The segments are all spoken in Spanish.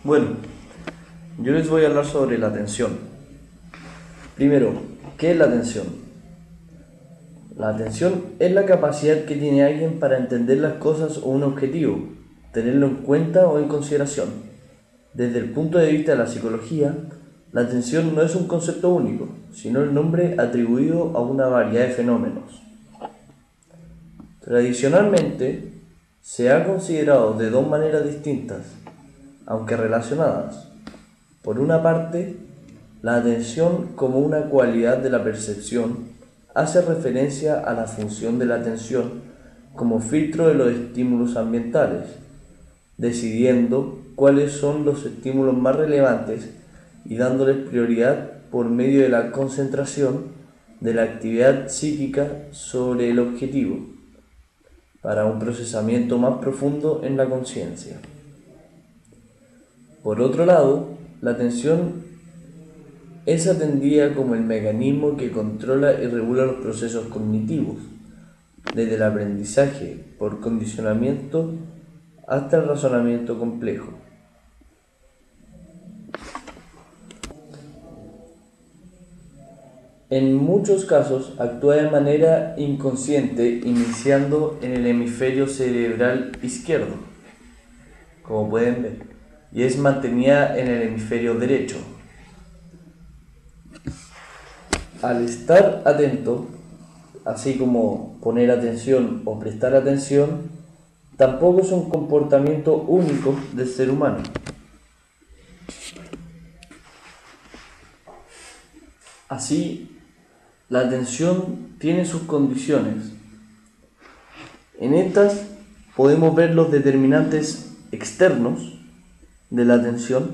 Bueno, yo les voy a hablar sobre la atención. Primero, ¿qué es la atención? La atención es la capacidad que tiene alguien para entender las cosas o un objetivo, tenerlo en cuenta o en consideración. Desde el punto de vista de la psicología, la atención no es un concepto único, sino el nombre atribuido a una variedad de fenómenos. Tradicionalmente, se ha considerado de dos maneras distintas, aunque relacionadas. Por una parte, la atención como una cualidad de la percepción hace referencia a la función de la atención como filtro de los estímulos ambientales, decidiendo cuáles son los estímulos más relevantes y dándoles prioridad por medio de la concentración de la actividad psíquica sobre el objetivo, para un procesamiento más profundo en la conciencia. Por otro lado, la atención es atendida como el mecanismo que controla y regula los procesos cognitivos, desde el aprendizaje por condicionamiento hasta el razonamiento complejo. En muchos casos actúa de manera inconsciente, iniciando en el hemisferio cerebral izquierdo, como pueden ver, y es mantenida en el hemisferio derecho. Al estar atento, así como poner atención o prestar atención, tampoco es un comportamiento único del ser humano. Así, la atención tiene sus condiciones. En estas podemos ver los determinantes externos de la atención,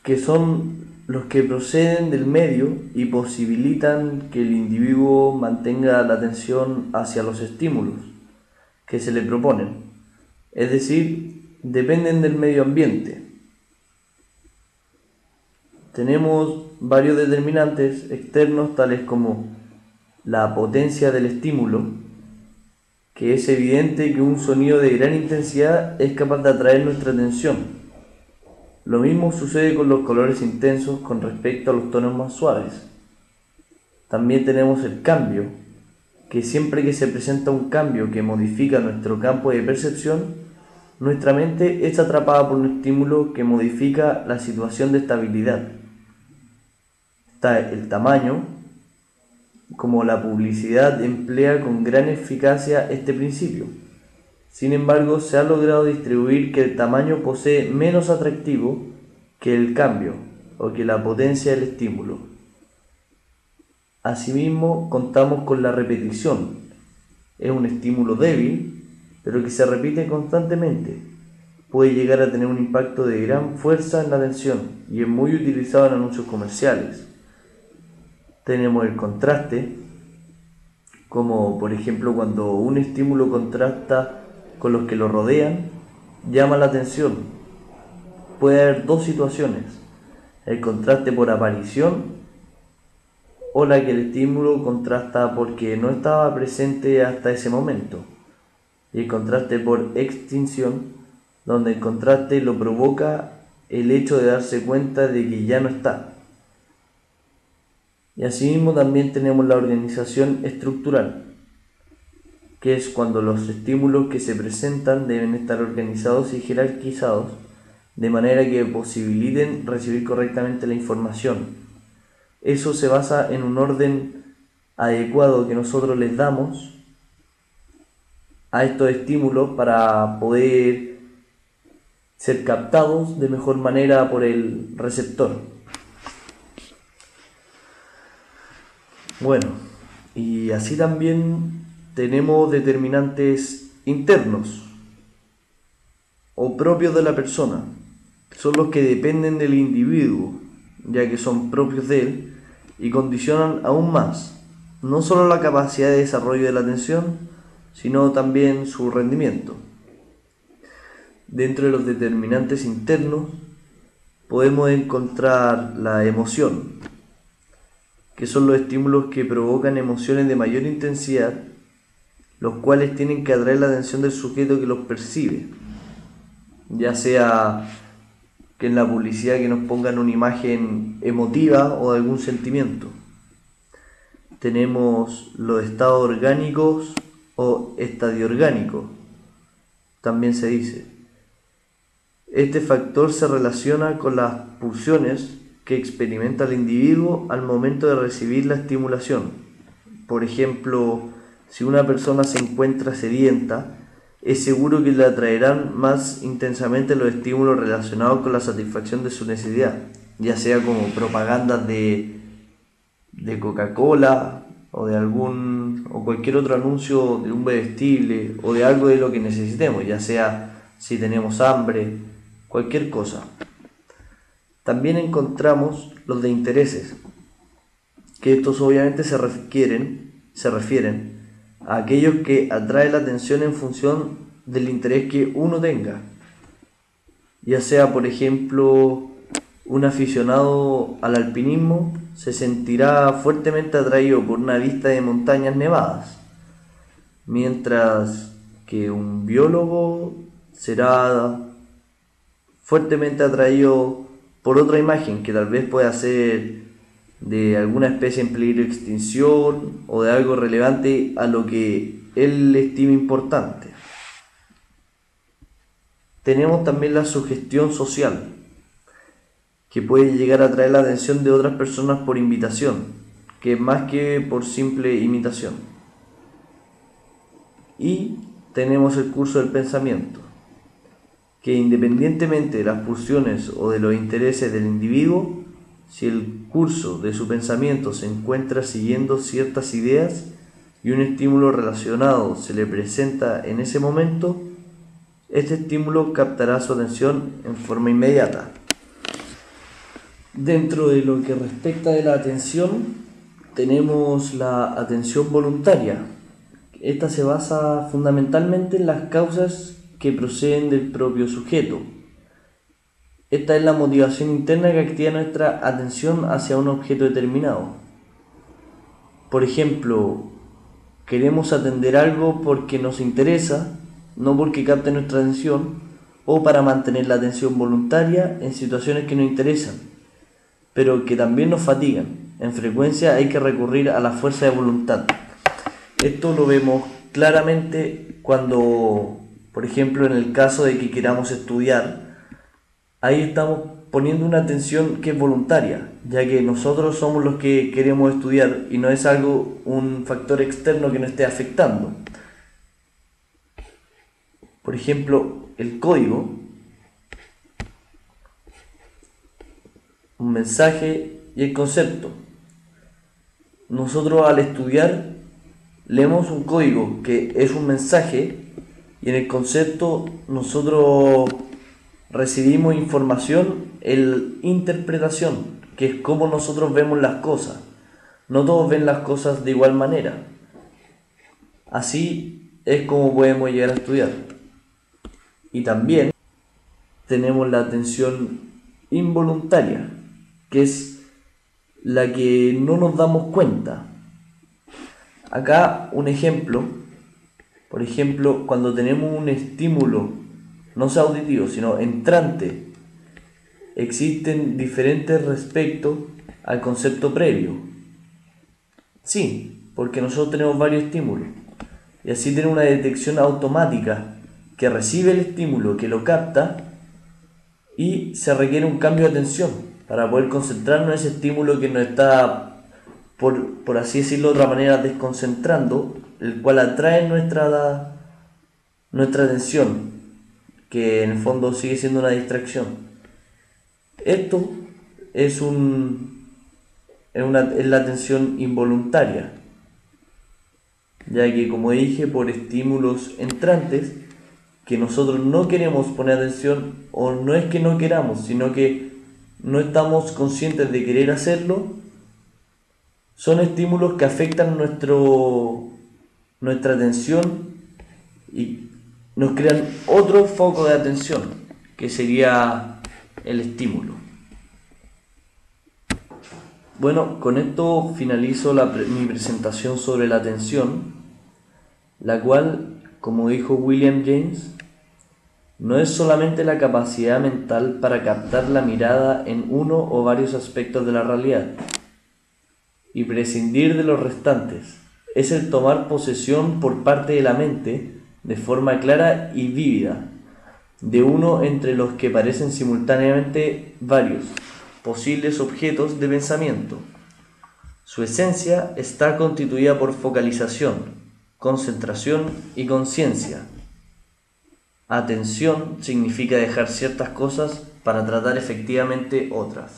que son los que proceden del medio y posibilitan que el individuo mantenga la atención hacia los estímulos que se le proponen, es decir, dependen del medio ambiente. Tenemos varios determinantes externos, tales como la potencia del estímulo, que es evidente que un sonido de gran intensidad es capaz de atraer nuestra atención. Lo mismo sucede con los colores intensos con respecto a los tonos más suaves. También tenemos el cambio, que siempre que se presenta un cambio que modifica nuestro campo de percepción, nuestra mente es atrapada por un estímulo que modifica la situación de estabilidad. Está el tamaño, como la publicidad emplea con gran eficacia este principio. Sin embargo, se ha logrado distribuir que el tamaño posee menos atractivo que el cambio o que la potencia del estímulo. Asimismo, contamos con la repetición. Es un estímulo débil, pero que se repite constantemente. Puede llegar a tener un impacto de gran fuerza en la atención y es muy utilizado en anuncios comerciales. Tenemos el contraste, como por ejemplo cuando un estímulo contrasta con los que lo rodean, llama la atención. Puede haber dos situaciones: el contraste por aparición o la que el estímulo contrasta porque no estaba presente hasta ese momento, y el contraste por extinción, donde el contraste lo provoca el hecho de darse cuenta de que ya no está. Y asimismo también tenemos la organización estructural, que es cuando los estímulos que se presentan deben estar organizados y jerarquizados de manera que posibiliten recibir correctamente la información. Eso se basa en un orden adecuado que nosotros les damos a estos estímulos para poder ser captados de mejor manera por el receptor. Bueno, y así también tenemos determinantes internos o propios de la persona. Son los que dependen del individuo, ya que son propios de él y condicionan aún más no solo la capacidad de desarrollo de la atención, sino también su rendimiento. Dentro de los determinantes internos podemos encontrar la emoción, que son los estímulos que provocan emociones de mayor intensidad, los cuales tienen que atraer la atención del sujeto que los percibe. ya sea que en la publicidad que nos pongan una imagen emotiva o de algún sentimiento. Tenemos los estados orgánicos o estadio orgánico, también se dice. Este factor se relaciona con las pulsiones que experimenta el individuo al momento de recibir la estimulación. Por ejemplo, si una persona se encuentra sedienta, es seguro que le atraerán más intensamente los estímulos relacionados con la satisfacción de su necesidad, ya sea como propagandas de Coca-Cola o de o cualquier otro anuncio de un bebestible o de algo de lo que necesitemos, ya sea si tenemos hambre, cualquier cosa. También encontramos los de intereses, que estos obviamente se refieren a aquellos que atraen la atención en función del interés que uno tenga, ya sea por ejemplo un aficionado al alpinismo se sentirá fuertemente atraído por una vista de montañas nevadas, mientras que un biólogo será fuertemente atraído por otra imagen que tal vez pueda ser de alguna especie en peligro de extinción o de algo relevante a lo que él estima importante. Tenemos también la sugestión social, que puede llegar a atraer la atención de otras personas por invitación, que es más que por simple imitación. Y tenemos el curso del pensamiento, que independientemente de las pulsiones o de los intereses del individuo, si el curso de su pensamiento se encuentra siguiendo ciertas ideas y un estímulo relacionado se le presenta en ese momento, este estímulo captará su atención en forma inmediata. Dentro de lo que respecta de la atención, tenemos la atención voluntaria. Esta se basa fundamentalmente en las causas que proceden del propio sujeto. Esta es la motivación interna que activa nuestra atención hacia un objeto determinado. Por ejemplo, queremos atender algo porque nos interesa, no porque capte nuestra atención, o para mantener la atención voluntaria en situaciones que nos interesan, pero que también nos fatigan. En frecuencia hay que recurrir a la fuerza de voluntad. Esto lo vemos claramente cuando, por ejemplo, en el caso de que queramos estudiar, ahí estamos poniendo una atención que es voluntaria, ya que nosotros somos los que queremos estudiar y no es un factor externo que nos esté afectando. Por ejemplo, el código, un mensaje y el concepto. Nosotros al estudiar leemos un código que es un mensaje y en el concepto nosotros recibimos información, interpretación, que es cómo nosotros vemos las cosas. No todos ven las cosas de igual manera. Así es como podemos llegar a estudiar. Y también tenemos la atención involuntaria, que es la que no nos damos cuenta. Acá un ejemplo, por ejemplo, cuando tenemos un estímulo, no sea auditivo, sino entrante, existen diferentes respecto al concepto previo. Sí, porque nosotros tenemos varios estímulos, y así tenemos una detección automática que recibe el estímulo, que lo capta, y se requiere un cambio de atención para poder concentrarnos en ese estímulo que nos está, por así decirlo de otra manera, desconcentrando, el cual atrae nuestra atención, que en el fondo sigue siendo una distracción. Esto es la atención involuntaria, ya que, como dije, por estímulos entrantes que nosotros no queremos poner atención, o no es que no queramos, sino que no estamos conscientes de querer hacerlo, son estímulos que afectan nuestra atención y nos crean otro foco de atención, que sería el estímulo. Bueno, con esto finalizo mi presentación sobre la atención, la cual, como dijo William James, no es solamente la capacidad mental para captar la mirada en uno o varios aspectos de la realidad y prescindir de los restantes, es el tomar posesión por parte de la mente, de forma clara y vívida, de uno entre los que parecen simultáneamente varios posibles objetos de pensamiento. Su esencia está constituida por focalización, concentración y conciencia. Atención significa dejar ciertas cosas para tratar efectivamente otras.